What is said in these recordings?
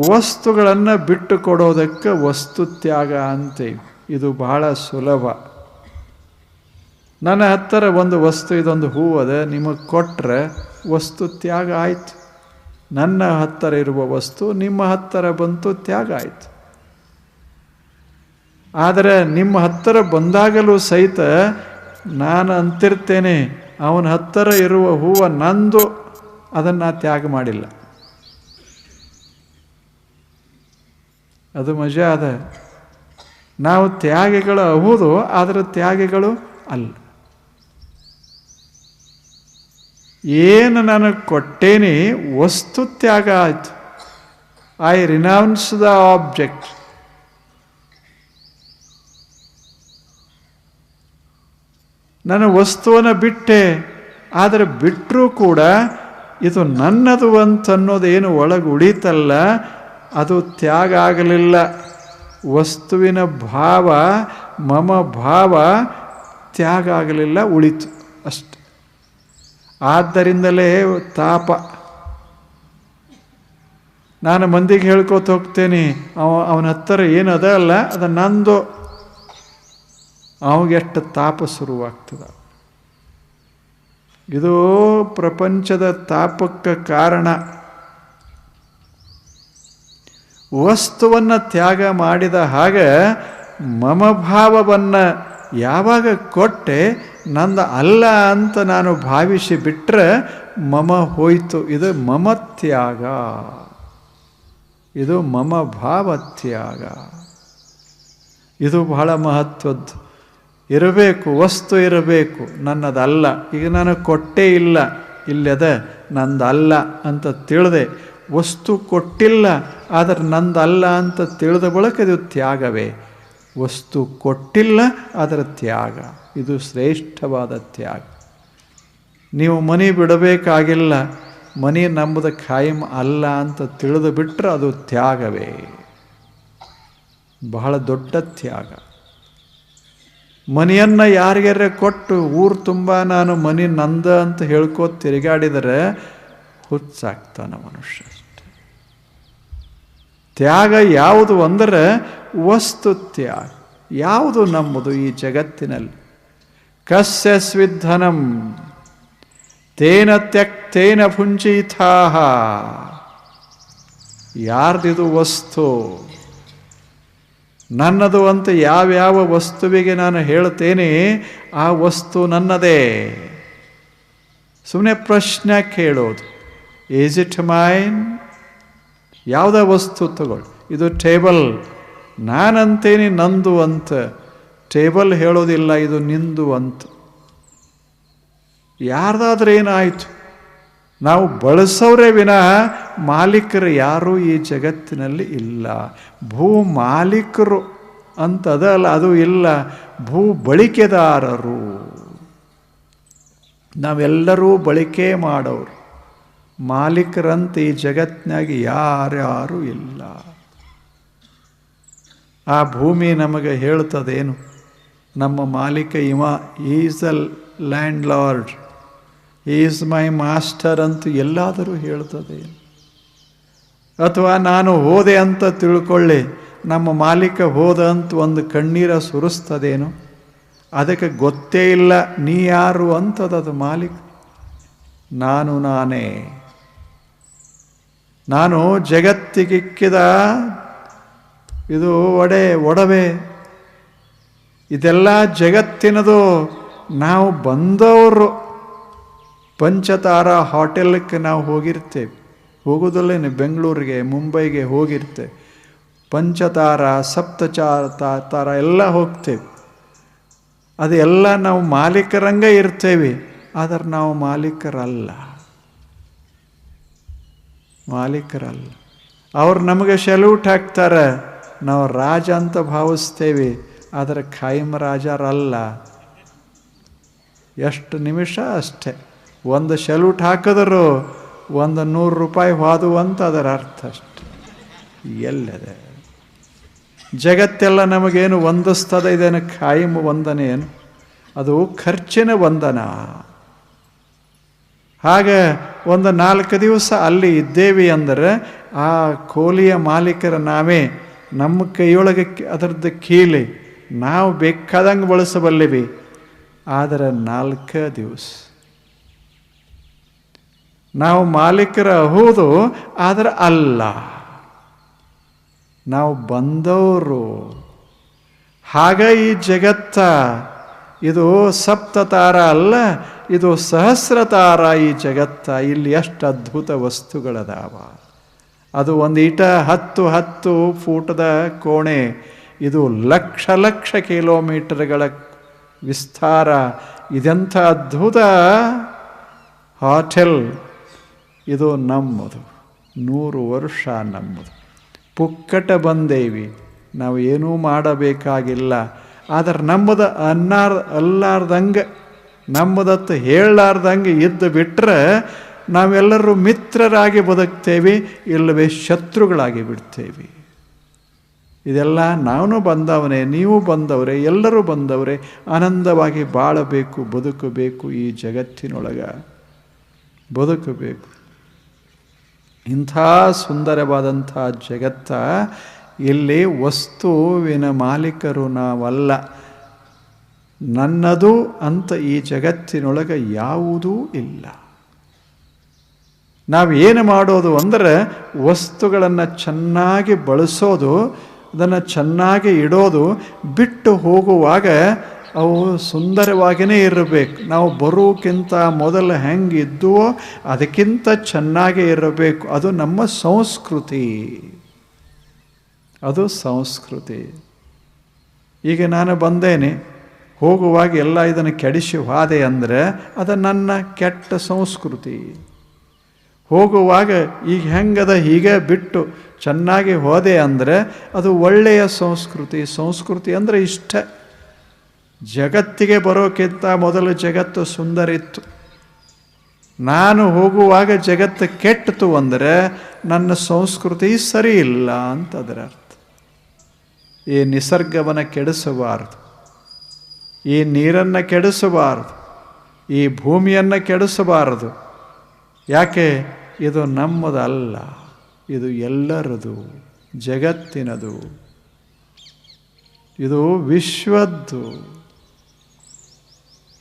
ವಸ್ತುಗಳನ್ನು ಬಿಟ್ಟು ಕೊಡೋದಕ್ಕೆ ವಸ್ತು ತ್ಯಾಗ ಅಂತೀವಿ. ಇದು ಬಹಳ ಸುಲಭ. ನನ್ನ ಹತ್ತಿರ ಒಂದು ವಸ್ತು, ಇದೊಂದು ಹೂವದ, ನಿಮಗೆ ಕೊಟ್ಟರೆ ವಸ್ತು ತ್ಯಾಗ ಆಯಿತು. ನನ್ನ ಹತ್ತಿರ ಇರುವ ವಸ್ತು ನಿಮ್ಮ ಹತ್ತಿರ ಬಂತು, ತ್ಯಾಗ ಆಯಿತು. ಆದರೆ ನಿಮ್ಮ ಹತ್ತಿರ ಬಂದಾಗಲೂ ಸಹಿತ ನಾನು ಅಂತಿರ್ತೇನೆ, ಅವನ ಹತ್ತಿರ ಇರುವ ಹೂವು ನಂದು, ಅದನ್ನು ತ್ಯಾಗ ಮಾಡಿಲ್ಲ. ಅದು ಮಜಾ ಅದ. ನಾವು ತ್ಯಾಗಿಗಳು ಹೌದು, ಆದರೆ ತ್ಯಾಗಿಗಳು ಅಲ್ಲ. ಏನು ನನಗೆ ಕೊಟ್ಟೇನೆ ವಸ್ತು ತ್ಯಾಗ ಆಯಿತು. I renounce the object. ನಾನು ವಸ್ತುವನ್ನು ಬಿಟ್ಟೆ, ಆದರೆ ಬಿಟ್ಟರೂ ಕೂಡ ಇದು ನನ್ನದು ಅಂತನ್ನೋದೇನು ಒಳಗೆ ಉಳಿತಲ್ಲ, ಅದು ತ್ಯಾಗ ಆಗಲಿಲ್ಲ. ವಸ್ತುವಿನ ಭಾವ, ಮಮ ಭಾವ ತ್ಯಾಗ ಆಗಲಿಲ್ಲ, ಉಳಿತು ಅಷ್ಟೆ. ಆದ್ದರಿಂದಲೇ ತಾಪ. ನಾನು ಮಂದಿಗೆ ಹೇಳ್ಕೊತ ಹೋಗ್ತೇನೆ, ಅವನ ಹತ್ತಿರ ಏನದ ಅಲ್ಲ ಅದು ನಂದು, ಅವಾಗೆಷ್ಟು ತಾಪ ಶುರುವಾಗ್ತದೆ. ಇದು ಪ್ರಪಂಚದ ತಾಪಕ್ಕೆ ಕಾರಣ. ವಸ್ತುವನ್ನು ತ್ಯಾಗ ಮಾಡಿದ ಹಾಗೆ ಮಮಭಾವವನ್ನು ಯಾವಾಗ ಕೊಟ್ಟೆ, ನಂದು ಅಲ್ಲ ಅಂತ ನಾನು ಭಾವಿಸಿ ಬಿಟ್ಟರೆ ಮಮ ಹೋಯಿತು. ಇದು ಮಮ ತ್ಯಾಗ, ಇದು ಮಮ ಭಾವ ತ್ಯಾಗ. ಇದು ಬಹಳ ಮಹತ್ವದ್ದು. ಇರಬೇಕು, ವಸ್ತು ಇರಬೇಕು, ನನ್ನದಲ್ಲ. ಈಗ ನಾನು ಕೊಟ್ಟೇ ಇಲ್ಲ, ಇಲ್ಲದ ನಂದಲ್ಲ ಅಂತ ತಿಳಿದೆ. ವಸ್ತು ಕೊಟ್ಟಿಲ್ಲ, ಆದರೆ ನಂದಲ್ಲ ಅಂತ ತಿಳಿದ ಬಳಿಕ ಇದು ತ್ಯಾಗವೇ. ವಸ್ತು ಕೊಟ್ಟಿಲ್ಲ, ಅದರ ತ್ಯಾಗ. ಇದು ಶ್ರೇಷ್ಠವಾದ ತ್ಯಾಗ. ನೀವು ಮನೆ ಬಿಡಬೇಕಾಗಿಲ್ಲ, ಮನೆ ನಂಬುದ ಖಾಯಂ ಅಲ್ಲ ಅಂತ ತಿಳಿದು ಬಿಟ್ಟರೆ ಅದು ತ್ಯಾಗವೇ, ಬಹಳ ದೊಡ್ಡ ತ್ಯಾಗ. ಮನೆಯನ್ನು ಯಾರಿಗಾರ ಕೊಟ್ಟು ಊರು ತುಂಬ ನಾನು ಮನೆ ನಂದ ಅಂತ ಹೇಳ್ಕೋತ ತಿರುಗಾಡಿದರೆ ಹುಚ್ಚಾಗ್ತಾನ ಮನುಷ್ಯ. ತ್ಯಾಗ ಯಾವುದು ಅಂದರೆ ವಸ್ತು ತ್ಯಾಗ. ಯಾವುದು ನಂಬುದು ಈ ಜಗತ್ತಿನಲ್ಲಿ? ಕಸ್ಯ ಸ್ವಿಧನಂ ತೇನ ತ್ಯಕ್ತೇನ ಭುಂಜಿತಾಹ. ಯಾರ್ದಿದು ವಸ್ತು? ನನ್ನದು ಅಂತ ಯಾವ್ಯಾವ ವಸ್ತುವಿಗೆ ನಾನು ಹೇಳ್ತೇನೆ ಆ ವಸ್ತು ನನ್ನದೇ. ಸುಮ್ಮನೆ ಪ್ರಶ್ನೆ ಕೇಳೋದು, ಈಸ್ ಇಟ್ ಮೈನ್? ಯಾವುದೇ ವಸ್ತು ತಗೊಳ್ಳಿ. ಇದು ಟೇಬಲ್, ನಾನಂತೇನೆ ನಂದು ಅಂತ. ಟೇಬಲ್ ಹೇಳೋದಿಲ್ಲ ಇದು ನಿಂದು ಅಂತ. ಯಾರ್ದಾದ್ರೆ ಏನಾಯಿತು? ನಾವು ಬಳಸೋರೇ ವಿನಃ ಮಾಲೀಕರು ಯಾರೂ ಈ ಜಗತ್ತಿನಲ್ಲಿ ಇಲ್ಲ. ಭೂ ಮಾಲೀಕರು ಅಂತದಲ್ಲ, ಅದು ಇಲ್ಲ. ಭೂ ಬಳಕೆದಾರರು. ನಾವೆಲ್ಲರೂ ಬಳಕೆ ಮಾಡೋರು. ಮಾಲೀಕರಂತ ಈ ಜಗತ್ತಿನಾಗ ಯಾರ್ಯಾರೂ ಇಲ್ಲ. ಆ ಭೂಮಿ ನಮಗೆ ಹೇಳ್ತದೇನು? ನಮ್ಮ ಮಾಲೀಕ ಇವ, is a land lord, is my master ಅಂತ ಎಲ್ಲಾದರೂ ಹೇಳ್ತದೆ. ಅಥವಾ ನಾನು ಹೋದೆ ಅಂತ ತಿಳ್ಕೊಳ್ಳಿ, ನಮ್ಮ ಮಾಲೀಕ ಹೋದ ಅಂತ ಒಂದು ಕಣ್ಣೀರ ಸುರಿಸ್ತದೇನು? ಅದಕ್ಕೆ ಗೊತ್ತೇ ಇಲ್ಲ ನೀ ಯಾರು ಅಂತದದು ಮಾಲೀಕ. ನಾನು ನಾನೇ. ನಾನು ಜಗತ್ತಿಗಿಕ್ಕಿದ ಇದು ಒಡವೆ, ಇದೆಲ್ಲ ಜಗತ್ತಿನದು. ನಾವು ಬಂದವರು. ಪಂಚತಾರ ಹೋಟೆಲ್ಗೆ ನಾವು ಹೋಗಿರ್ತೇವೆ, ಹೋಗೋದಲ್ಲೇನೆ ಬೆಂಗಳೂರಿಗೆ ಮುಂಬೈಗೆ ಹೋಗಿರ್ತೇವೆ. ಪಂಚತಾರ ಸಪ್ತಚಾರ ಎಲ್ಲ ಹೋಗ್ತೇವೆ. ಅದೆಲ್ಲ ನಾವು ಮಾಲೀಕರಂಗೆ ಇರ್ತೇವೆ, ಆದರೆ ನಾವು ಮಾಲೀಕರಲ್ಲ. ಅವ್ರು ನಮಗೆ ಸೆಲ್ಯೂಟ್ ಹಾಕ್ತಾರೆ, ನಾವು ರಾಜ ಅಂತ ಭಾವಿಸ್ತೇವೆ, ಆದರೆ ಖಾಯಂ ರಾಜರಲ್ಲ. ಎಷ್ಟು ನಿಮಿಷ ಅಷ್ಟೆ. ಒಂದು ಸೆಲ್ಯೂಟ್ ಹಾಕಿದ್ರು ಒಂದು 100 ರೂಪಾಯಿ ಹೋದು ಅಂತ ಅದರ ಅರ್ಥ ಅಷ್ಟೆ. ಎಲ್ಲದೆ ಜಗತ್ತೆಲ್ಲ ನಮಗೇನು ವಂದಿಸ್ತದೆ? ಇದೇನು ಖಾಯಂ ವಂದನೆ ಏನು? ಅದು ಖರ್ಚಿನ ವಂದನ. ಹಾಗೆ ಒಂದು 4 ದಿವಸ ಅಲ್ಲಿ ಇದ್ದೇವೆ ಅಂದರೆ ಆ ಕೋಲಿಯ ಮಾಲೀಕರ ನಾವೇ, ನಮ್ಮ ಕೈಯೊಳಗೆ ಅದರದ್ದು ಕೀಲಿ, ನಾವು ಬೇಕಾದಂಗೆ ಬಳಸಬಲ್ಲೆವಿ. ಆದರೆ 4 ದಿವಸ ನಾವು ಮಾಲೀಕರ ಹೌದು, ಆದರೆ ಅಲ್ಲ, ನಾವು ಬಂದವರು. ಹಾಗ ಈ ಜಗತ್ತ ಇದು ಸಪ್ತತಾರ ಅಲ್ಲ, ಇದು ಸಹಸ್ರತಾರ. ಈ ಜಗತ್ತ ಇಲ್ಲಿ ಎಷ್ಟು ಅದ್ಭುತ ವಸ್ತುಗಳದಾವ. ಅದು ಒಂದು ಈಟ 10 ಫೂಟದ ಕೋಣೆ, ಇದು ಲಕ್ಷ ಲಕ್ಷ ಕಿಲೋಮೀಟರ್ಗಳ ವಿಸ್ತಾರ. ಇದೆಂಥ ಅದ್ಭುತ ಹೋಟೆಲ್. ಇದು ನಮ್ಮದು, 100 ವರ್ಷ ನಮ್ಮದು. ಪುಕ್ಕಟ ಬಂದೇವಿ, ನಾವು ಏನೂ ಮಾಡಬೇಕಾಗಿಲ್ಲ. ಆದರೆ ನಮ್ಮದು ಅಲ್ಲಾರ್ದಂಗೆ, ನಮ್ಮದತ್ತು ಹೇಳಲಾರ್ದಂಗೆ ಇದ್ದು ಬಿಟ್ಟರೆ ನಾವೆಲ್ಲರೂ ಮಿತ್ರರಾಗಿ ಬದುಕ್ತೇವೆ, ಇಲ್ಲವೇ ಶತ್ರುಗಳಾಗಿ ಬಿಡ್ತೇವೆ. ಇದೆಲ್ಲ ನಾನು ಬಂದವನೇ, ನೀವು ಬಂದವರೇ, ಎಲ್ಲರೂ ಬಂದವರೇ. ಆನಂದವಾಗಿ ಬಾಳಬೇಕು, ಬದುಕಬೇಕು, ಈ ಜಗತ್ತಿನೊಳಗೆ ಬದುಕಬೇಕು. ಇಂಥ ಸುಂದರವಾದಂಥ ಜಗತ್ತ, ಇಲ್ಲಿ ವಸ್ತುವಿನ ಮಾಲೀಕರು ನಾವಲ್ಲ. ನನ್ನದು ಅಂತ ಈ ಜಗತ್ತಿನೊಳಗೆ ಯಾವುದೂ ಇಲ್ಲ. ನಾವೇನು ಮಾಡೋದು ಅಂದರೆ ವಸ್ತುಗಳನ್ನು ಚೆನ್ನಾಗಿ ಬಳಸೋದು, ಅದನ್ನು ಚೆನ್ನಾಗಿ ಇಡೋದು, ಬಿಟ್ಟು ಹೋಗುವಾಗ ಅವು ಸುಂದರವಾಗಿಯೇ ಇರಬೇಕು. ನಾವು ಬರೋಕ್ಕಿಂತ ಮೊದಲು ಹೆಂಗಿದ್ದುವೋ ಅದಕ್ಕಿಂತ ಚೆನ್ನಾಗೇ ಇರಬೇಕು. ಅದು ನಮ್ಮ ಸಂಸ್ಕೃತಿ, ಅದು ಸಂಸ್ಕೃತಿ. ಈಗ ನಾನು ಬಂದೇನೆ, ಹೋಗುವಾಗ ಎಲ್ಲ ಇದನ್ನು ಕೆಡಿಸಿ ಹೋದೆ ಅಂದರೆ ಅದು ನನ್ನ ಕೆಟ್ಟ ಸಂಸ್ಕೃತಿ. ಹೋಗುವಾಗ ಈಗ ಹೆಂಗದ ಹೀಗೆ ಬಿಟ್ಟು ಚೆನ್ನಾಗಿ ಹೋದೆ ಅಂದರೆ ಅದು ಒಳ್ಳೆಯ ಸಂಸ್ಕೃತಿ. ಸಂಸ್ಕೃತಿ ಅಂದರೆ ಇಷ್ಟ. ಜಗತ್ತಿಗೆ ಬರೋಕ್ಕಿಂತ ಮೊದಲು ಜಗತ್ತು ಸುಂದರ ಇತ್ತು. ನಾನು ಹೋಗುವಾಗ ಜಗತ್ತು ಕೆಟ್ಟಿತು ಅಂದರೆ ನನ್ನ ಸಂಸ್ಕೃತಿ ಸರಿ ಇಲ್ಲ ಅಂತ ಅದರ ಅರ್ಥ. ಈ ನಿಸರ್ಗವನ್ನು ಕೆಡಿಸಬಾರದು, ಈ ನೀರನ್ನು ಕೆಡಿಸಬಾರದು, ಈ ಭೂಮಿಯನ್ನು ಕೆಡಿಸಬಾರದು. ಯಾಕೆ? ಇದು ನಮ್ಮದಲ್ಲ, ಇದು ಎಲ್ಲರದು, ಜಗತ್ತಿನದು, ಇದು ವಿಶ್ವದ್ದು.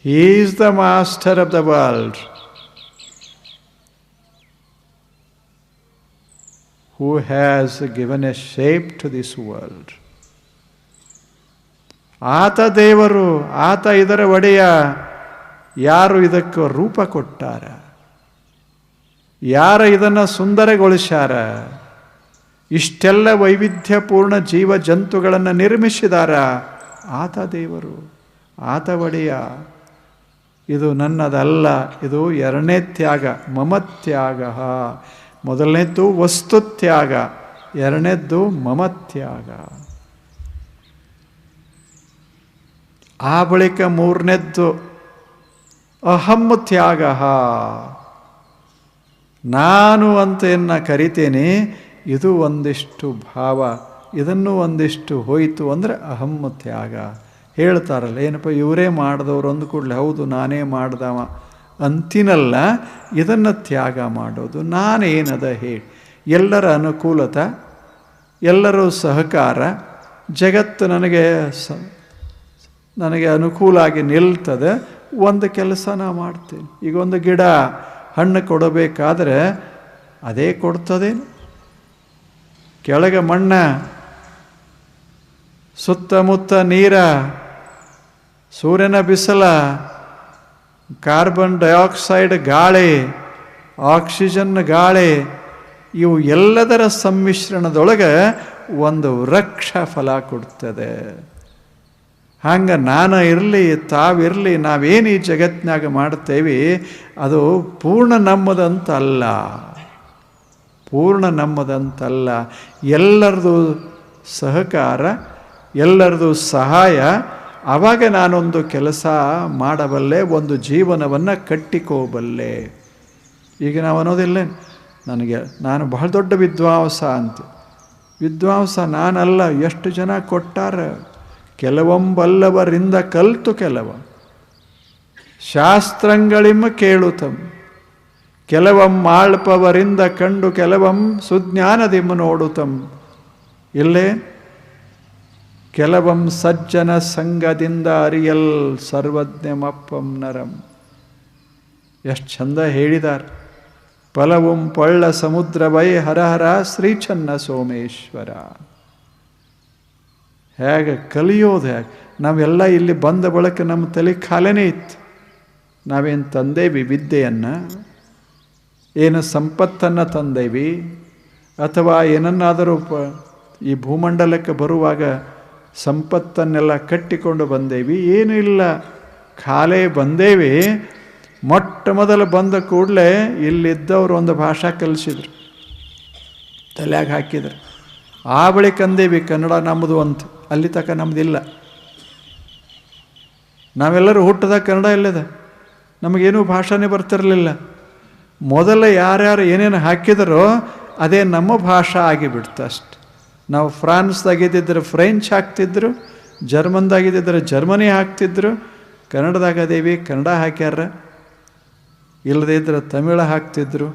He is the master of the world, who has given a shape to this world. ಆತ ದೇವರು, ಆತ ಇದರ ಒಡೆಯ. ಯಾರು ಇದಕ್ಕೆ ರೂಪ ಕೊಟ್ಟಾರ, ಯಾರ ಇದನ್ನು ಸುಂದರಗೊಳಿಸ್ಯಾರ, ಇಷ್ಟೆಲ್ಲ ವೈವಿಧ್ಯಪೂರ್ಣ ಜೀವ ಜಂತುಗಳನ್ನು ನಿರ್ಮಿಸಿದಾರ, ಆತ ದೇವರು, ಆತ ಒಡೆಯ. ಇದು ನನ್ನದಲ್ಲ. ಇದು ಎರಡನೇ ತ್ಯಾಗ, ಮಮತ್ಯಾಗ. ಮೊದಲನೇದ್ದು ವಸ್ತುತ್ಯಾಗ, ಎರಡನೇದ್ದು ಮಮತ್ಯಾಗ. ಆ ಬಳಿಕ ಮೂರನೇದ್ದು ಅಹಂ ತ್ಯಾಗ. ನಾನು ಅಂತ ಏನು ಕರಿತೇನೆ, ಇದು ಒಂದಿಷ್ಟು ಭಾವ, ಇದನ್ನು ಒಂದಿಷ್ಟು ಹೋಯಿತು ಅಂದರೆ ಅಹಂ ತ್ಯಾಗ. ಹೇಳ್ತಾರಲ್ಲ, ಏನಪ್ಪ ಇವರೇ ಮಾಡಿದವರು ಅಂದ ಕೂಡಲೇ ಹೌದು ನಾನೇ ಮಾಡ್ದವ ಅಂತಿನಲ್ಲ, ಇದನ್ನು ತ್ಯಾಗ ಮಾಡೋದು. ನಾನೇನದ ಹೇಳಿ, ಎಲ್ಲರ ಅನುಕೂಲತೆ, ಎಲ್ಲರೂ ಸಹಕಾರ, ಜಗತ್ತು ನನಗೆ ಅನುಕೂಲ ಆಗಿ ನಿಲ್ತದೆ, ಒಂದು ಕೆಲಸ ನಾ ಮಾಡ್ತೀನಿ. ಈಗ ಒಂದು ಗಿಡ ಹಣ್ಣು ಕೊಡಬೇಕಾದ್ರೆ ಅದೇ ಕೊಡ್ತದೇನು? ಕೆಳಗೆ ಮಣ್ಣ, ಸುತ್ತಮುತ್ತ ನೀರ, ಸೂರ್ಯನ ಬಿಸಿಲ, ಕಾರ್ಬನ್ ಡೈಆಕ್ಸೈಡ್ ಗಾಳಿ, ಆಕ್ಸಿಜನ್ ಗಾಳಿ, ಇವು ಎಲ್ಲದರ ಸಮ್ಮಿಶ್ರಣದೊಳಗೆ ಒಂದು ವೃಕ್ಷ ಫಲ ಕೊಡ್ತದೆ. ಹಂಗೆ ನಾನು ಇರಲಿ, ತಾವಿರಲಿ, ನಾವೇನು ಈ ಜಗತ್ತಿನಾಗ ಮಾಡ್ತೇವೆ ಅದು ಪೂರ್ಣ ನಮ್ಮದಂತಲ್ಲ, ಪೂರ್ಣ ನಮ್ಮದಂತಲ್ಲ. ಎಲ್ಲರದು ಸಹಕಾರ, ಎಲ್ಲರದು ಸಹಾಯ. ಆವಾಗ ನಾನೊಂದು ಕೆಲಸ ಮಾಡಬಲ್ಲೆ, ಒಂದು ಜೀವನವನ್ನು ಕಟ್ಟಿಕೋಬಲ್ಲೆ. ಈಗ ನಾವು ಅನ್ನೋದಿಲ್ಲ, ನಾನು ಬಹಳ ದೊಡ್ಡ ವಿದ್ವಾಂಸ ಅಂತ. ವಿದ್ವಾಂಸ ನಾನಲ್ಲ, ಎಷ್ಟು ಜನ ಕೊಟ್ಟಾರ. ಕೆಲವೊಂಬಲ್ಲವರಿಂದ ಕಲ್ತು ಕೆಲವ ಶಾಸ್ತ್ರಂಗಳಿಮ್ಮ ಕೇಳುತ್ತಂ, ಕೆಲವಂ ಆಳ್ಪವರಿಂದ ಕಂಡು ಕೆಲವಂ ಸುಜ್ಞಾನದಿಮ್ ನೋಡುತ್ತಂ. ಇಲ್ಲೇ ಕೆಲವಂ ಸಜ್ಜನ ಸಂಗದಿಂದ ಅರಿಯಲ್ ಸರ್ವಜ್ಞಮಪ್ಪಂ ನರಂ. ಎಷ್ಟು ಚಂದ ಹೇಳಿದ್ದಾರೆ. ಫಲವುಂ ಪೊಳ್ಳ ಸಮುದ್ರವೈ ಹರಹರ ಶ್ರೀಚನ್ನ ಸೋಮೇಶ್ವರ. ಹೇಗೆ ಕಲಿಯೋದು ಹೇಗೆ? ನಾವೆಲ್ಲ ಇಲ್ಲಿ ಬಂದ ಬಳಿಕ ನಮ್ಮ ತಲೆ ಖಾಲಿನೇ ಇತ್ತು. ನಾವೇನು ತಂದೇವಿ ವಿದ್ಯೆಯನ್ನು, ಏನು ಸಂಪತ್ತನ್ನು ತಂದೇವಿ, ಅಥವಾ ಏನನ್ನಾದರೂ ಈ ಭೂಮಂಡಲಕ್ಕೆ ಬರುವಾಗ ಸಂಪತ್ತನ್ನೆಲ್ಲ ಕಟ್ಟಿಕೊಂಡು ಬಂದೇವಿ? ಏನೂ ಇಲ್ಲ, ಖಾಲೇ ಬಂದೇವಿ. ಮೊಟ್ಟ ಮೊದಲು ಬಂದ ಕೂಡಲೇ ಇಲ್ಲಿದ್ದವರು ಒಂದು ಭಾಷಾ ಕಲಿಸಿದ್ರು, ತಲೆಯಾಗ ಹಾಕಿದ್ರು. ಆ ಬಳಿಕ ಅಂದೇವಿ ಕನ್ನಡ ನಮ್ಮದು ಅಂತ. ಅಲ್ಲಿ ತನಕ ನಮ್ಮದಿಲ್ಲ. ನಾವೆಲ್ಲರೂ ಹುಟ್ಟದಾಗ ಕನ್ನಡ ಇಲ್ಲದ, ನಮಗೇನೂ ಭಾಷಾನೇ ಬರ್ತಿರಲಿಲ್ಲ. ಮೊದಲು ಯಾರ್ಯಾರು ಏನೇನು ಹಾಕಿದರೋ ಅದೇ ನಮ್ಮ ಭಾಷಾ ಆಗಿಬಿಡ್ತು ಅಷ್ಟು. ನಾವು ಫ್ರಾನ್ಸ್ದಾಗಿದ್ದಿದ್ರೆ ಫ್ರೆಂಚ್ ಹಾಕ್ತಿದ್ರು, ಜರ್ಮನ್ದಾಗಿದ್ದಿದ್ರೆ ಜರ್ಮನಿ ಹಾಕ್ತಿದ್ರು. ಕನ್ನಡದಾಗ ಅದೇವಿ ಕನ್ನಡ ಹಾಕ್ಯಾರ, ಇಲ್ಲದೇ ಇದ್ರೆ ತಮಿಳ ಹಾಕ್ತಿದ್ರು.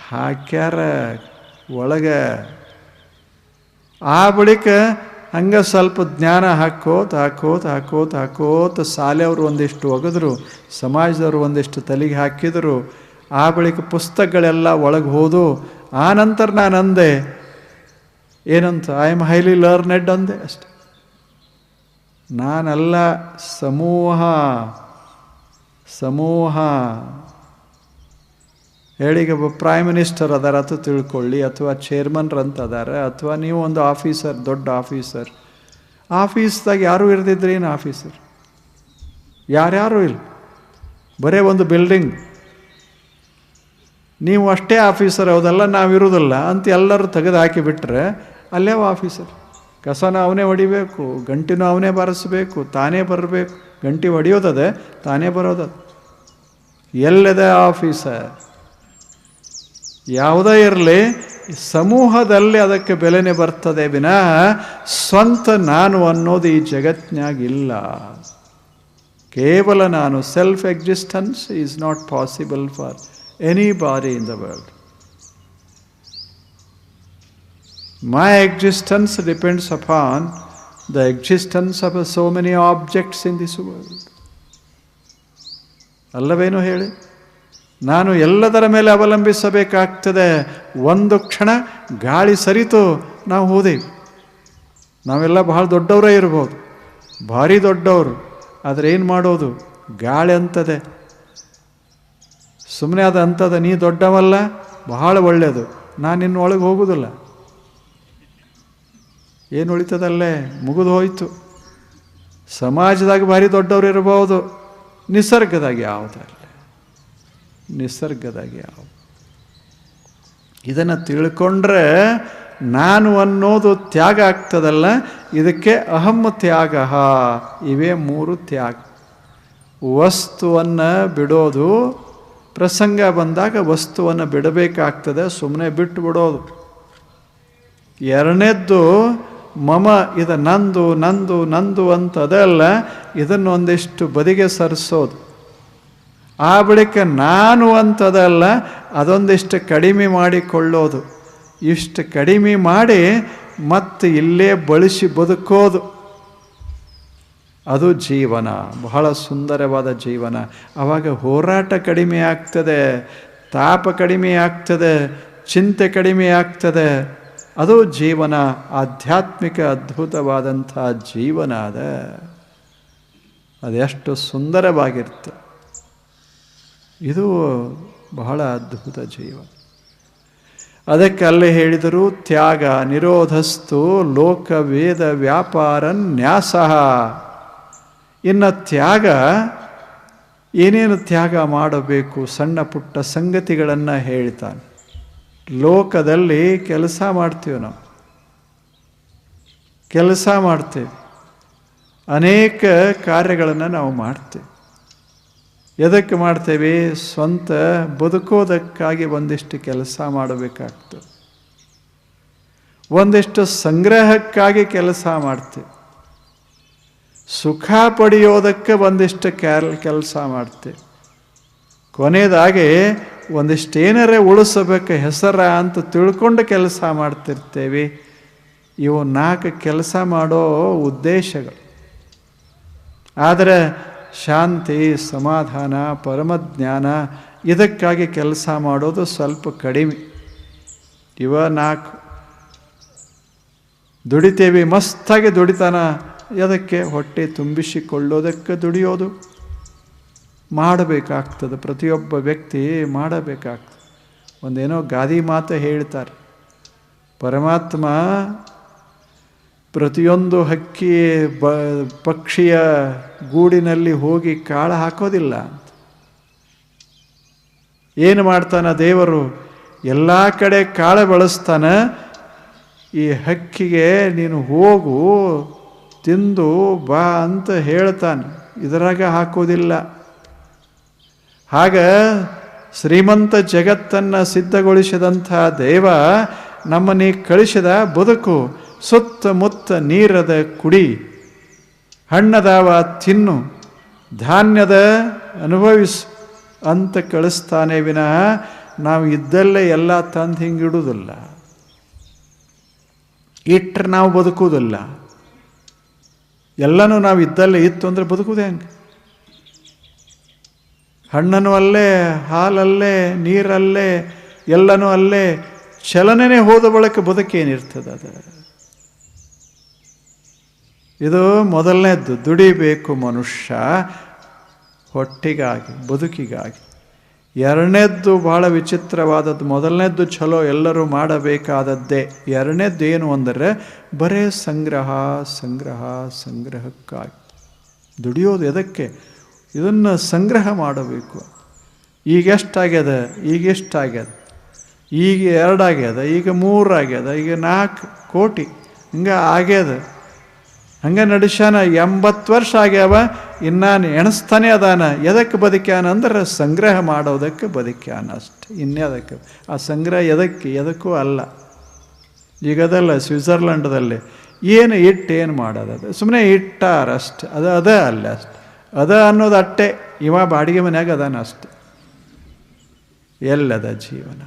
ಹಾಕ್ಯಾರ ಒಳಗೆ. ಆ ಬಳಿಕ ಹಂಗೆ ಸ್ವಲ್ಪ ಜ್ಞಾನ ಹಾಕೋತ ಶಾಲೆಯವರು ಒಂದಿಷ್ಟು ಒಗೆದ್ರು, ಸಮಾಜದವರು ಒಂದಿಷ್ಟು ತಲೆಗೆ ಹಾಕಿದರು. ಆ ಬಳಿಕ ಪುಸ್ತಕಗಳೆಲ್ಲ ಒಳಗೆ ಹೋದು. ಆ ನಂತರ ನಾನು ಅಂದೆ, ಏನಂತ, ಐ ಆಮ್ ಹೈಲಿ ಲರ್ನೆಡ್ ಅಂದೆ ಅಷ್ಟೆ. ನಾನಲ್ಲ, ಸಮೂಹ ಹೇಳಿಗ ಪ್ರೈಮ್ ಮಿನಿಸ್ಟರ್ ಅದಾರ ಅಂತ ತಿಳ್ಕೊಳ್ಳಿ, ಅಥವಾ ಚೇರ್ಮನ್ರಂತ ಅದಾರ, ಅಥವಾ ನೀವು ಒಂದು ಆಫೀಸರ್, ದೊಡ್ಡ ಆಫೀಸರ್. ಆಫೀಸ್ದಾಗ ಯಾರೂ ಇರ್ದಿದ್ರೆ ಏನು ಆಫೀಸರ್? ಯಾರ್ಯಾರೂ ಇಲ್ಲ, ಬರೇ ಒಂದು ಬಿಲ್ಡಿಂಗ್. ನೀವು ಅಷ್ಟೇ ಆಫೀಸರ್ ಹೌದಲ್ಲ, ನಾವಿರೋದಿಲ್ಲ ಅಂತ ಎಲ್ಲರೂ ತೆಗೆದು ಹಾಕಿಬಿಟ್ರೆ ಅಲ್ಲೇ ಆಫೀಸರ್. ಕಸನ ಅವನೇ ಹೊಡಿಬೇಕು, ಗಂಟಿನೂ ಅವನೇ ಬಾರಿಸ್ಬೇಕು, ತಾನೇ ಬರಬೇಕು. ಗಂಟಿ ಹೊಡಿಯೋದದೆ, ತಾನೇ ಬರೋದದು. ಎಲ್ಲದೆ ಆಫೀಸರ್? ಯಾವುದೇ ಇರಲಿ, ಸಮೂಹದಲ್ಲಿ ಅದಕ್ಕೆ ಬೆಲೆನೇ ಬರ್ತದೆ ವಿನಃ ಸ್ವಂತ ನಾನು ಅನ್ನೋದು ಈ ಜಗತ್ತಿನಾಗಿಲ್ಲ. ಕೇವಲ ನಾನು. Self existence is not possible for anybody in the world. My existence depends upon the existence of so many objects in this world. ಅಲ್ಲವೇನು ಹೇಳಿ? ನಾನು ಎಲ್ಲದರ ಮೇಲೆ ಅವಲಂಬಿಸಬೇಕಾಗ್ತದೆ. ಒಂದು ಕ್ಷಣ ಗಾಳಿ ಸರಿತು, ನಾವು ಹೋದೆವು. ನಾವೆಲ್ಲ ಬಹಳ ದೊಡ್ಡವರೇ ಇರ್ಬೋದು, ಭಾರಿ ದೊಡ್ಡವರು. ಆದರೆ ಏನು ಮಾಡೋದು? ಗಾಳಿ ಅಂತದೆ, ಸುಮ್ಮನೆ ಅದು ಅಂತದ. ನೀ ದೊಡ್ಡವಲ್ಲ, ಬಹಳ ಒಳ್ಳೆಯದು, ನಾನು ಇನ್ನೊಳಗೆ ಹೋಗುವುದಿಲ್ಲ. ಏನು ಉಳಿತದಲ್ಲೇ? ಮುಗಿದು ಹೋಯಿತು. ಸಮಾಜದಾಗ ಭಾರಿ ದೊಡ್ಡವರು ಇರಬಹುದು, ನಿಸರ್ಗದಾಗ ಯಾವುದಲ್ಲ. ನಿಸರ್ಗದಾಗ ಯಾವ? ಇದನ್ನು ತಿಳ್ಕೊಂಡ್ರೆ ನಾನು ಅನ್ನೋದು ತ್ಯಾಗ ಆಗ್ತದಲ್ಲ, ಇದಕ್ಕೆ ಅಹಂ ತ್ಯಾಗ. ಇವೇ ಮೂರು ತ್ಯಾಗ. ವಸ್ತುವನ್ನು ಬಿಡೋದು, ಪ್ರಸಂಗ ಬಂದಾಗ ವಸ್ತುವನ್ನು ಬಿಡಬೇಕಾಗ್ತದೆ, ಸುಮ್ಮನೆ ಬಿಟ್ಟು ಬಿಡೋದು. ಎರಡನೇದ್ದು ಮಮ, ಇದು ನಂದು ನಂದು ನಂದು ಅಂತದಲ್ಲ, ಇದನ್ನು ಒಂದಿಷ್ಟು ಬದಿಗೆ ಸರಿಸೋದು. ಆ ಬಳಿಕ ನಾನು ಅಂತದಲ್ಲ, ಅದೊಂದಿಷ್ಟು ಕಡಿಮೆ ಮಾಡಿಕೊಳ್ಳೋದು. ಇಷ್ಟು ಕಡಿಮೆ ಮಾಡಿ ಮತ್ತೆ ಇಲ್ಲೇ ಬಳಸಿ ಬದುಕೋದು. ಅದು ಜೀವನ, ಬಹಳ ಸುಂದರವಾದ ಜೀವನ. ಆವಾಗ ಹೋರಾಟ ಕಡಿಮೆ ಆಗ್ತದೆ, ತಾಪ ಕಡಿಮೆ ಆಗ್ತದೆ, ಚಿಂತೆ ಕಡಿಮೆ ಆಗ್ತದೆ. ಅದು ಜೀವನ, ಆಧ್ಯಾತ್ಮಿಕ ಅದ್ಭುತವಾದಂಥ ಜೀವನ. ಅದೆಷ್ಟು ಸುಂದರವಾಗಿರುತ್ತೆ. ಇದು ಬಹಳ ಅದ್ಭುತ ಜೀವನ. ಅದಕ್ಕೆ ಅಲ್ಲೇ ಹೇಳಿದರು, ತ್ಯಾಗ ನಿರೋಧಸ್ತು ಲೋಕ ವೇದ ವ್ಯಾಪಾರ ನ್ಯಾಸ. ಇನ್ನು ತ್ಯಾಗ, ಏನೇನು ತ್ಯಾಗ ಮಾಡಬೇಕು, ಸಣ್ಣ ಪುಟ್ಟ ಸಂಗತಿಗಳನ್ನು ಹೇಳ್ತಾನೆ. ಲೋಕದಲ್ಲಿ ಕೆಲಸ ಮಾಡ್ತೀವಿ, ನಾವು ಕೆಲಸ ಮಾಡ್ತೇವೆ, ಅನೇಕ ಕಾರ್ಯಗಳನ್ನು ನಾವು ಮಾಡ್ತೇವೆ. ಎದಕ್ಕೆ ಮಾಡ್ತೇವೆ? ಸ್ವಂತ ಬದುಕೋದಕ್ಕಾಗಿ ಒಂದಿಷ್ಟು ಕೆಲಸ ಮಾಡಬೇಕಾಗ್ತದೆ, ಒಂದಿಷ್ಟು ಸಂಗ್ರಹಕ್ಕಾಗಿ ಕೆಲಸ ಮಾಡ್ತೇವೆ, ಸುಖ ಪಡೆಯೋದಕ್ಕೆ ಒಂದಿಷ್ಟು ಕೆಲಸ ಮಾಡ್ತೇವೆ. ಕೊನೆಯದಾಗಿ ಒಂದಿಷ್ಟೇನರೇ ಉಳಿಸಬೇಕು ಹೆಸರ ಅಂತ ತಿಳ್ಕೊಂಡು ಕೆಲಸ ಮಾಡ್ತಿರ್ತೇವೆ. ಇವು 4 ಕೆಲಸ ಮಾಡೋ ಉದ್ದೇಶಗಳು. ಆದರೆ ಶಾಂತಿ, ಸಮಾಧಾನ, ಪರಮಜ್ಞಾನ ಇದಕ್ಕಾಗಿ ಕೆಲಸ ಮಾಡೋದು ಸ್ವಲ್ಪ ಕಡಿಮೆ. ಇವ 4 ದುಡಿತೇವೆ, ಮಸ್ತಾಗಿ ದುಡಿತಾನ. ಅದಕ್ಕೆ ಹೊಟ್ಟೆ ತುಂಬಿಸಿಕೊಳ್ಳೋದಕ್ಕೆ ದುಡಿಯೋದು ಮಾಡಬೇಕಾಗ್ತದೆ. ಪ್ರತಿಯೊಬ್ಬ ವ್ಯಕ್ತಿ ಮಾಡಬೇಕಾಗ್ತದೆ. ಒಂದೇನೋ ಗಾದಿ ಮಾತು ಹೇಳ್ತಾರೆ, ಪರಮಾತ್ಮ ಪ್ರತಿಯೊಂದು ಹಕ್ಕಿ ಪಕ್ಷಿಯ ಗೂಡಿನಲ್ಲಿ ಹೋಗಿ ಕಾಳು ಹಾಕೋದಿಲ್ಲ ಅಂತ. ಏನು ಮಾಡ್ತಾನೆ ದೇವರು? ಎಲ್ಲ ಕಡೆ ಕಾಳು ಬೆಳೆಸ್ತಾನೆ. ಈ ಹಕ್ಕಿಗೆ ನೀನು ಹೋಗು ತಿಂದು ಬಾ ಅಂತ ಹೇಳ್ತಾನೆ, ಇದರಾಗ ಹಾಕೋದಿಲ್ಲ. ಆಗ ಶ್ರೀಮಂತ ಜಗತ್ತನ್ನು ಸಿದ್ಧಗೊಳಿಸಿದಂಥ ದೇವ ನಮ್ಮನ್ನೇ ಕಳಿಸಿದ ಬದುಕು. ಸುತ್ತಮುತ್ತ ನೀರದ ಕುಡಿ, ಹಣ್ಣದಾವ ತಿನ್ನು, ಧಾನ್ಯದ ಅನುಭವಿಸು ಅಂತ ಕಳಿಸ್ತಾನೆ ವಿನಃ ನಾವು ಇದ್ದಲ್ಲೇ ಎಲ್ಲ ತಂದು ಹಿಂಗಿಡುವುದಿಲ್ಲ. ಇಟ್ಟರೆ ನಾವು ಬದುಕುವುದಿಲ್ಲ. ಎಲ್ಲನೂ ನಾವು ಇದ್ದಲ್ಲೇ ಇತ್ತು ಅಂದರೆ ಬದುಕುವುದು ಹೆಂಗೆ? ಹಣ್ಣನ್ನು ಅಲ್ಲೇ, ಹಾಲಲ್ಲೇ, ನೀರಲ್ಲೇ, ಎಲ್ಲನೂ ಅಲ್ಲೇ. ಚಲನೆನೇ ಹೋದ ಬಳಿಕ ಬದುಕೇನಿರ್ತದೆ? ಅದು ಇದು ಮೊದಲನೇದ್ದು. ದುಡಿಬೇಕು ಮನುಷ್ಯ ಹೊಟ್ಟೆಗಾಗಿ, ಬದುಕಿಗಾಗಿ. ಎರಡನೇದ್ದು ಬಹಳ ವಿಚಿತ್ರವಾದದ್ದು. ಮೊದಲನೇದ್ದು ಚಲೋ, ಎಲ್ಲರೂ ಮಾಡಬೇಕಾದದ್ದೇ. ಎರಡನೇದ್ದು ಏನು ಅಂದರೆ ಬರೇ ಸಂಗ್ರಹ ಸಂಗ್ರಹ ಸಂಗ್ರಹಕ್ಕಾಗಿ ದುಡಿಯೋದು. ಎದಕ್ಕೆ? ಇದನ್ನು ಸಂಗ್ರಹ ಮಾಡಬೇಕು. ಈಗ ಎಷ್ಟಾಗ್ಯದ, ಈಗ ಎಷ್ಟಾಗ್ಯದ, ಈಗ 2 ಆಗ್ಯದ, ಈಗ 3 ಆಗ್ಯದ, ಈಗ 4 ಕೋಟಿ ಹಿಂಗೆ ಆಗ್ಯದ. ಹಂಗೆ ನಡೆಸ್ಯಾನ. 80 ವರ್ಷ ಆಗ್ಯಾವ, ಇನ್ನಾನು ಎಣಿಸ್ತಾನೆ ಅದಾನ. ಎದಕ್ಕೆ ಬದುಕ್ಯಾನ ಅಂದ್ರೆ ಸಂಗ್ರಹ ಮಾಡೋದಕ್ಕೆ ಬದುಕ್ಯಾನ ಅಷ್ಟೆ, ಇನ್ನೆದಕ್ಕೆ. ಆ ಸಂಗ್ರಹ ಎದಕ್ಕೂ ಅಲ್ಲ. ಈಗದಲ್ಲ, ಸ್ವಿಟ್ಜರ್ಲೆಂಡ್ದಲ್ಲಿ ಏನು ಏನು ಮಾಡೋದದು? ಸುಮ್ಮನೆ ಇಟ್ಟಾರಷ್ಟೆ. ಅದ ಅಲ್ಲ ಅಷ್ಟೆ. ಅದ ಅನ್ನೋದು ಅಟ್ಟೆ. ಇವ ಬಾಡಿಗೆ ಮನ್ಯಾಗ ಅದಾನ ಅಷ್ಟೆ. ಎಲ್ಲದ ಜೀವನ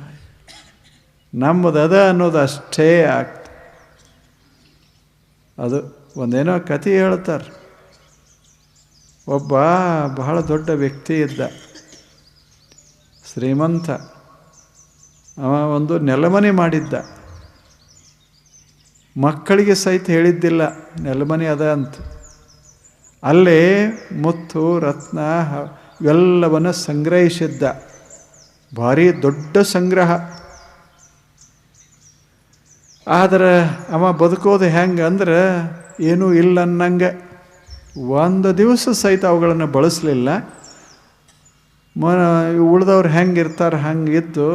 ನಮ್ಮದು ಅದ ಅನ್ನೋದು ಅಷ್ಟೇ ಆಗ್ತದೆ. ಅದು ಒಂದೇನೋ ಕಥೆ ಹೇಳ್ತಾರೆ. ಒಬ್ಬ ಬಹಳ ದೊಡ್ಡ ವ್ಯಕ್ತಿ ಇದ್ದ, ಶ್ರೀಮಂತ. ಅವ ಒಂದು ನೆಲಮನೆ ಮಾಡಿದ್ದ. ಮಕ್ಕಳಿಗೆ ಸಹಿತ ಹೇಳಿದ್ದಿಲ್ಲ ನೆಲಮನೆ ಅದ ಅಂತ. ಅಲ್ಲೇ ಮುತ್ತು ರತ್ನ ಇವೆಲ್ಲವನ್ನು ಸಂಗ್ರಹಿಸಿದ್ದ. ಭಾರಿ ದೊಡ್ಡ ಸಂಗ್ರಹ. ಆದರೆ ಅವ ಬದುಕೋದು ಹೆಂಗೆ ಅಂದ್ರೆ ಏನೂ ಇಲ್ಲ ಅನ್ನಂಗೆ. ಒಂದು ದಿವಸ ಸಹಿತ ಅವುಗಳನ್ನು ಬಳಸಲಿಲ್ಲ. ಉಳಿದವ್ರು ಹೆಂಗಿರ್ತಾರೆ ಹಂಗಿದ್ದು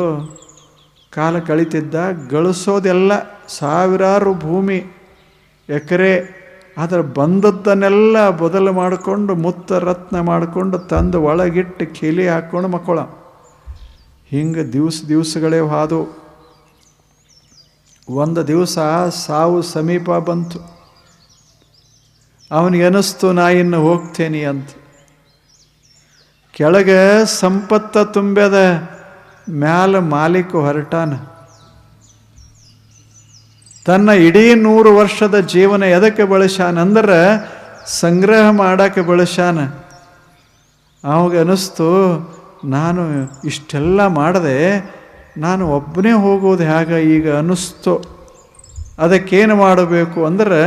ಕಾಲ ಕಳೀತಿದ್ದ. ಗಳಿಸೋದೆಲ್ಲ ಸಾವಿರಾರು ಭೂಮಿ, ಎಕರೆ. ಆದರೆ ಬಂದದ್ದನ್ನೆಲ್ಲ ಬದಲು ಮಾಡಿಕೊಂಡು, ಮುತ್ತ ರತ್ನ ಮಾಡಿಕೊಂಡು ತಂದು ಒಳಗಿಟ್ಟು ಕೀಲಿ ಹಾಕ್ಕೊಂಡು ಮಕ್ಕಳ. ಹಿಂಗೆ ದಿವಸಗಳೇ ಹಾದು. ಒಂದು ದಿವಸ ಸಾವು ಸಮೀಪ ಬಂತು. ಅವನಿಗೆ ಅನ್ನಿಸ್ತು ನಾ ಇನ್ನು ಹೋಗ್ತೇನೆ ಅಂತ. ಕೆಳಗೆ ಸಂಪತ್ತ ತುಂಬ್ಯದ, ಮ್ಯಾಲ ಮಾಲೀಕ ಹೊರಟಾನ. ತನ್ನ ಇಡೀ 100 ವರ್ಷದ ಜೀವನ ಎದಕ್ಕೆ ಬಳಸ್ಯಾನಂದ್ರೆ ಸಂಗ್ರಹ ಮಾಡಕ್ಕೆ ಬಳಸ್ಯಾನ. ಅವಾಗ ಅನ್ನಿಸ್ತು ನಾನು ಇಷ್ಟೆಲ್ಲ ಮಾಡಿದೆ, ನಾನು ಒಬ್ಬನೇ ಹೋಗೋದು ಹೇಗೆ ಈಗ ಅನ್ನಿಸ್ತು. ಅದಕ್ಕೇನು ಮಾಡಬೇಕು ಅಂದ್ರೆ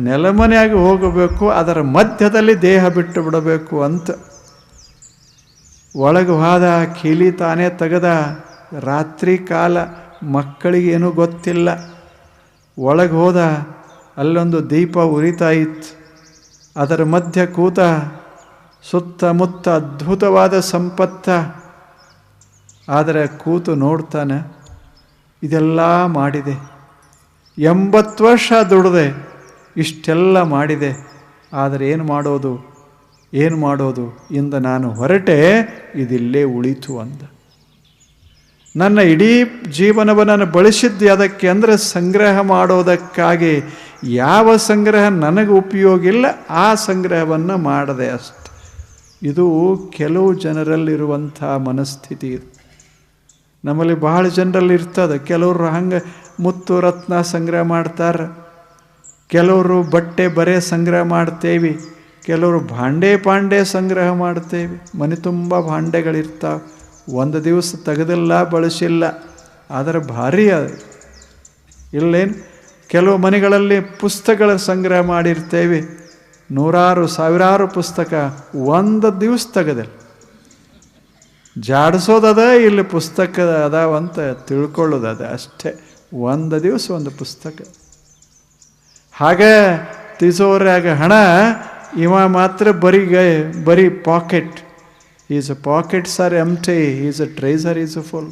ನೆಲಮನೆಯಾಗಿ ಹೋಗಬೇಕು, ಅದರ ಮಧ್ಯದಲ್ಲಿ ದೇಹ ಬಿಟ್ಟು ಬಿಡಬೇಕು ಅಂತ. ಒಳಗೆ ಹೋದ, ಕೀಲಿ ತಾನೇ ತೆಗೆದ. ರಾತ್ರಿ ಕಾಲ, ಮಕ್ಕಳಿಗೇನೂ ಗೊತ್ತಿಲ್ಲ. ಒಳಗೆ ಹೋದ, ಅಲ್ಲೊಂದು ದೀಪ ಉರಿತಾ ಇತ್ತು. ಅದರ ಮಧ್ಯ ಕೂತ. ಸುತ್ತಮುತ್ತ ಅದ್ಭುತವಾದ ಸಂಪತ್ತ. ಆದರೆ ಕೂತು ನೋಡ್ತಾನೆ, ಇದೆಲ್ಲ ಮಾಡಿದೆ, 80 ವರ್ಷ ದುಡಿದೆ, ಇಷ್ಟೆಲ್ಲ ಮಾಡಿದೆ. ಆದರೆ ಏನು ಮಾಡೋದು ಇಂದ ನಾನು ಹೊರಟೆ, ಇದಿಲ್ಲೇ ಉಳಿತು ಅಂದ. ನನ್ನ ಇಡೀ ಜೀವನವನ್ನು ಬಳಸಿದ್ದು ಅದಕ್ಕೆ ಅಂದರೆ ಸಂಗ್ರಹ ಮಾಡೋದಕ್ಕಾಗಿ. ಯಾವ ಸಂಗ್ರಹ ನನಗೆ ಉಪಯೋಗ ಇಲ್ಲ ಆ ಸಂಗ್ರಹವನ್ನು ಮಾಡದೆ ಅಷ್ಟೆ. ಇದು ಕೆಲವು ಜನರಲ್ಲಿರುವಂಥ ಮನಸ್ಥಿತಿ. ಇದು ನಮ್ಮಲ್ಲಿ ಬಹಳ ಜನರಲ್ಲಿ ಇರ್ತದೆ. ಕೆಲವರು ಹಂಗೆ ಮುತ್ತು ರತ್ನ ಸಂಗ್ರಹ ಮಾಡ್ತಾರೆ, ಕೆಲವರು ಬಟ್ಟೆ ಬರೆ ಸಂಗ್ರಹ ಮಾಡ್ತೇವೆ, ಕೆಲವರು ಪಾಂಡೆ ಸಂಗ್ರಹ ಮಾಡ್ತೇವೆ. ಮನೆ ತುಂಬ ಭಾಂಡೆಗಳಿರ್ತಾವೆ, ಒಂದು ದಿವಸ ತೆಗೆದಿಲ್ಲ ಬಳಸಿಲ್ಲ, ಆದರೆ ಭಾರಿ ಅದು ಇಲ್ಲೇನು. ಕೆಲವು ಮನೆಗಳಲ್ಲಿ ಪುಸ್ತಕಗಳ ಸಂಗ್ರಹ ಮಾಡಿರ್ತೇವೆ, ನೂರಾರು ಸಾವಿರಾರು ಪುಸ್ತಕ ಒಂದು ದಿವಸ ತೆಗೆದಿಲ್ಲ. ಜಾಡಿಸೋದದ ಇಲ್ಲಿ ಪುಸ್ತಕ ಅದಾವಂತ ತಿಳ್ಕೊಳ್ಳೋದದ ಅಷ್ಟೇ. ಒಂದು ದಿವಸ ಒಂದು ಪುಸ್ತಕ. ಹಾಗೆ ತಿಸೋರ್ಯಾಗ ಹಣ, ಇವ ಮಾತ್ರ ಬರೀ pocket. Is pockets are empty, is a tracer is a full.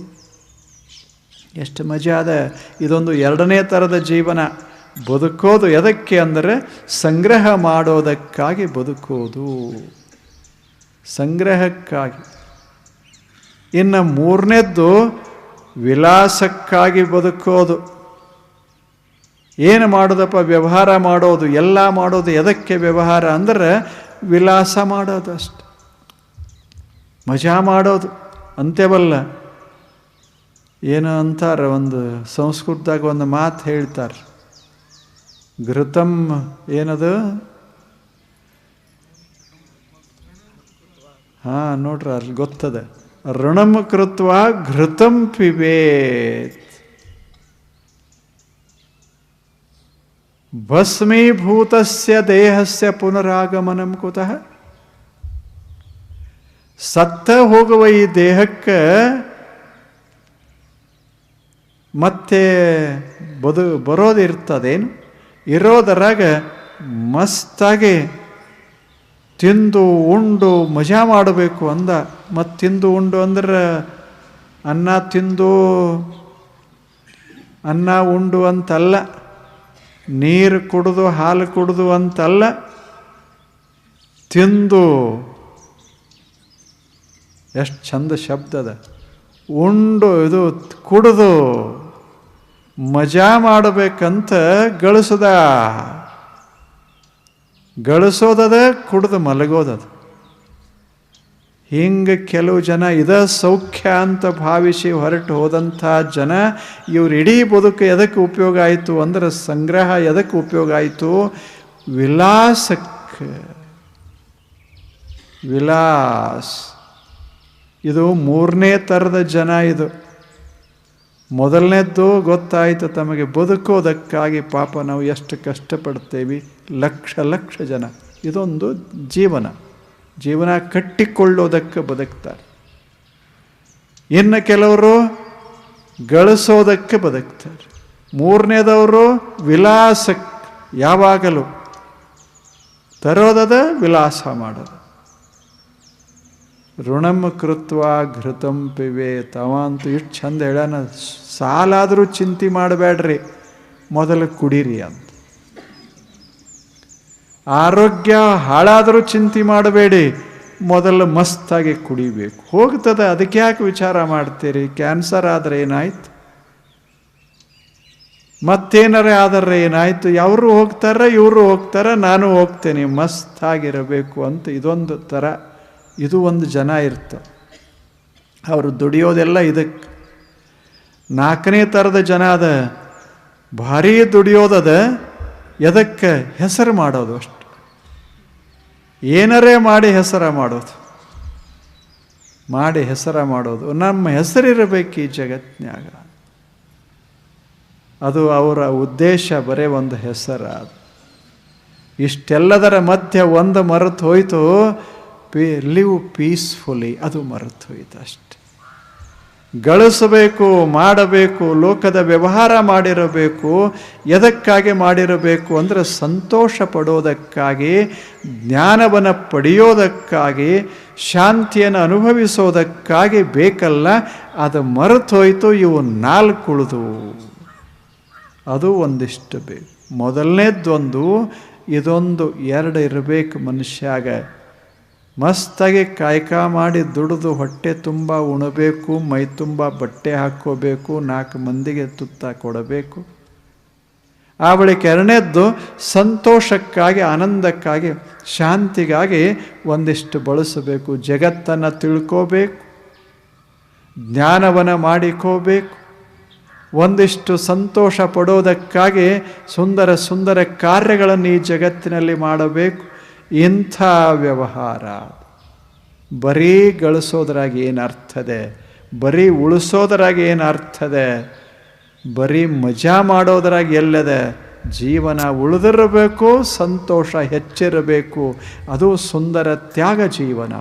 ಎಷ್ಟು ಮಜಾ ಅದ. ಇದೊಂದು ಎರಡನೇ ಥರದ ಜೀವನ. ಬದುಕೋದು ಎದಕ್ಕೆ ಅಂದರೆ ಸಂಗ್ರಹ ಮಾಡೋದಕ್ಕಾಗಿ ಬದುಕೋದು, ಸಂಗ್ರಹಕ್ಕಾಗಿ. ಇನ್ನು ಮೂರನೇದ್ದು ವಿಲಾಸಕ್ಕಾಗಿ ಬದುಕೋದು. ಏನು ಮಾಡೋದಪ್ಪ? ವ್ಯವಹಾರ ಮಾಡೋದು, ಎಲ್ಲ ಮಾಡೋದು. ಎದಕ್ಕೆ ವ್ಯವಹಾರ ಅಂದರೆ ವಿಲಾಸ ಮಾಡೋದು ಅಷ್ಟೆ, ಮಜಾ ಮಾಡೋದು ಅಂತೇವಲ್ಲ. ಏನು ಅಂತಾರೆ, ಒಂದು ಸಂಸ್ಕೃತದಾಗ ಒಂದು ಮಾತು ಹೇಳ್ತಾರೆ, ಘೃತಂ ಏನದು? ಹಾಂ ನೋಡ್ರಿ, ಅಲ್ಲಿ ಗೊತ್ತದೆ. ಋಣಂ ಕೃತ್ವ ಘೃತಂ ಪಿಬೇತ್, ಭಸ್ಮೀಭೂತಸ್ಯ ದೇಹಸ್ಯ ಪುನರಾಗಮನಂ ಕುತಃ. ಸತ್ತ ಹೋಗುವ ಈ ದೇಹಕ್ಕೆ ಮತ್ತೆ ಬರೋದಿರ್ತದೇನು? ಇರೋದರಾಗ ಮಸ್ತಾಗಿ ತಿಂದು ಉಂಡು ಮಜಾ ಮಾಡಬೇಕು ಅಂದ. ಮತ್ತು ತಿಂದು ಉಂಡು ಅಂದ್ರೆ ಅನ್ನ ಉಂಡು ಅಂತಲ್ಲ, ನೀರು ಕುಡಿದು ಹಾಲು ಕುಡಿದು ಅಂತಲ್ಲ, ತಿಂದು, ಎಷ್ಟು ಚಂದ ಶಬ್ದದ, ಉಂಡು ಇದು ಕುಡಿದು ಮಜಾ ಮಾಡಬೇಕಂತ ಗಳಿಸೋದದ, ಕುಡಿದು ಮಲಗೋದದು. ಹಿಂಗೆ ಕೆಲವು ಜನ ಇದ ಸೌಖ್ಯ ಅಂತ ಭಾವಿಸಿ ಹೊರಟು ಹೋದಂಥ ಜನ, ಇವ್ರ ಇಡೀ ಬದುಕು ಎದಕ್ಕೆ ಉಪಯೋಗ ಆಯಿತು ಅಂದ್ರೆ ಸಂಗ್ರಹ ಎದಕ್ಕೆ ಉಪಯೋಗ ಆಯಿತು? ವಿಲಾಸಕ್ಕೆ. ವಿಲಾಸ್ ಇದು ಮೂರನೇ ಥರದ ಜನ. ಇದು ಮೊದಲನೇದ್ದು ಗೊತ್ತಾಯಿತು ತಮಗೆ, ಬದುಕೋದಕ್ಕಾಗಿ ಪಾಪ ನಾವು ಎಷ್ಟು ಕಷ್ಟಪಡ್ತೇವೆ. ಲಕ್ಷ ಜನ ಇದೊಂದು ಜೀವನ ಕಟ್ಟಿಕೊಳ್ಳೋದಕ್ಕೆ ಬದುಕ್ತಾರೆ. ಇನ್ನು ಕೆಲವರು ಗಳಿಸೋದಕ್ಕೆ ಬದುಕ್ತಾರೆ. ಮೂರನೇದವರು ವಿಲಾಸಕ್ಕೆ, ಯಾವಾಗಲೂ ತರೋದದ ವಿಲಾಸ ಮಾಡೋದು. ಋಣಂ ಕೃತ್ವ ಘೃತಂ ಪಿಬೇತ್. ಅವ ಅಂತೂ ಇಷ್ಟು ಚಂದ ಹೇಳ್ಯಾನ, ಸಾಲಾದರೂ ಚಿಂತೆ ಮಾಡಬೇಡ್ರಿ, ಮೊದಲು ಕುಡೀರಿ ಅಂತ. ಆರೋಗ್ಯ ಹಾಳಾದರೂ ಚಿಂತೆ ಮಾಡಬೇಡಿ, ಮೊದಲು ಮಸ್ತಾಗಿ ಕುಡಿಬೇಕು. ಹೋಗ್ತದೆ, ಅದಕ್ಕೆ ಯಾಕೆ ವಿಚಾರ ಮಾಡ್ತೀರಿ? ಕ್ಯಾನ್ಸರ್ ಆದರೆ ಏನಾಯ್ತು, ಮತ್ತೇನಾರೇ ಆದರೆ ಏನಾಯ್ತು? ಅವರು ಹೋಗ್ತಾರೆ, ಇವರು ಹೋಗ್ತಾರೆ, ನಾನು ಹೋಗ್ತೇನೆ, ಮಸ್ತಾಗಿರಬೇಕು ಅಂತ. ಇದೊಂದು ಥರ, ಇದು ಒಂದು ಜನ ಇರ್ತಾರೆ, ಅವರು ದುಡಿಯೋದೆಲ್ಲ ಇದಕ್ಕೆ. ನಾಲ್ಕನೇ ಥರದ ಜನ ಅದ, ಭಾರೀ ದುಡಿಯೋದದ, ಎದಕ್ಕೆ? ಹೆಸರು ಮಾಡೋದು ಅಷ್ಟು. ಏನರೇ ಮಾಡಿ ಹೆಸರ ಮಾಡೋದು. ನಮ್ಮ ಹೆಸರಿರಬೇಕು ಈ ಜಗತ್ತಿನಾಗ. ಅದು ಅವರ ಉದ್ದೇಶ, ಬರೇ ಒಂದು ಹೆಸರ. ಅದು ಇಷ್ಟೆಲ್ಲದರ ಮಧ್ಯೆ ಒಂದು ಮರೆತು ಹೋಯಿತು, ಲಿವ್ ಪೀಸ್ಫುಲಿ, ಅದು ಮರೆತು ಹೋಯಿತು ಅಷ್ಟೆ. ಗಳಿಸಬೇಕು, ಮಾಡಬೇಕು, ಲೋಕದ ವ್ಯವಹಾರ ಮಾಡಿರಬೇಕು. ಎದಕ್ಕಾಗಿ ಮಾಡಿರಬೇಕು ಅಂದರೆ ಸಂತೋಷ ಪಡೋದಕ್ಕಾಗಿ, ಜ್ಞಾನವನ್ನು ಪಡೆಯೋದಕ್ಕಾಗಿ, ಶಾಂತಿಯನ್ನು ಅನುಭವಿಸೋದಕ್ಕಾಗಿ ಬೇಕಲ್ಲ. ಅದು ಮರೆತು ಹೋಯಿತು. ಇವು ನಾಲ್ಕುಳಿದು, ಅದು ಒಂದಿಷ್ಟು ಬೇಕು. ಮೊದಲನೇದ್ದೊಂದು, ಇದೊಂದು ಎರಡು ಇರಬೇಕು ಮನುಷ್ಯಾಗ. ಮಸ್ತಾಗಿ ಕಾಯ್ಕ ಮಾಡಿ ದುಡಿದು ಹೊಟ್ಟೆ ತುಂಬ ಉಣಬೇಕು, ಮೈ ತುಂಬ ಬಟ್ಟೆ ಹಾಕ್ಕೋಬೇಕು, 4 ಮಂದಿಗೆ ತುತ್ತ ಕೊಡಬೇಕು. ಆ ಬಳಿಕ ಎರಡನೇದ್ದು ಸಂತೋಷಕ್ಕಾಗಿ, ಆನಂದಕ್ಕಾಗಿ, ಶಾಂತಿಗಾಗಿ ಒಂದಿಷ್ಟು ಬಳಸಬೇಕು. ಜಗತ್ತನ್ನು ತಿಳ್ಕೋಬೇಕು, ಜ್ಞಾನವನ್ನು ಮಾಡಿಕೋಬೇಕು. ಒಂದಿಷ್ಟು ಸಂತೋಷ ಪಡೋದಕ್ಕಾಗಿ ಸುಂದರ ಸುಂದರ ಕಾರ್ಯಗಳನ್ನು ಈ ಜಗತ್ತಿನಲ್ಲಿ ಮಾಡಬೇಕು. ಇಂಥ ವ್ಯವಹಾರ ಬರೀ ಗಳಿಸೋದ್ರಾಗಿ ಏನು ಅರ್ಥದೆ, ಬರೀ ಉಳಿಸೋದ್ರಾಗಿ ಏನು ಅರ್ಥದೆ, ಬರೀ ಮಜಾ ಮಾಡೋದ್ರಾಗಿ ಎಲ್ಲದೆ. ಜೀವನ ಉಳಿದಿರಬೇಕು, ಸಂತೋಷ ಹೆಚ್ಚಿರಬೇಕು. ಅದು ಸುಂದರ ತ್ಯಾಗ ಜೀವನ.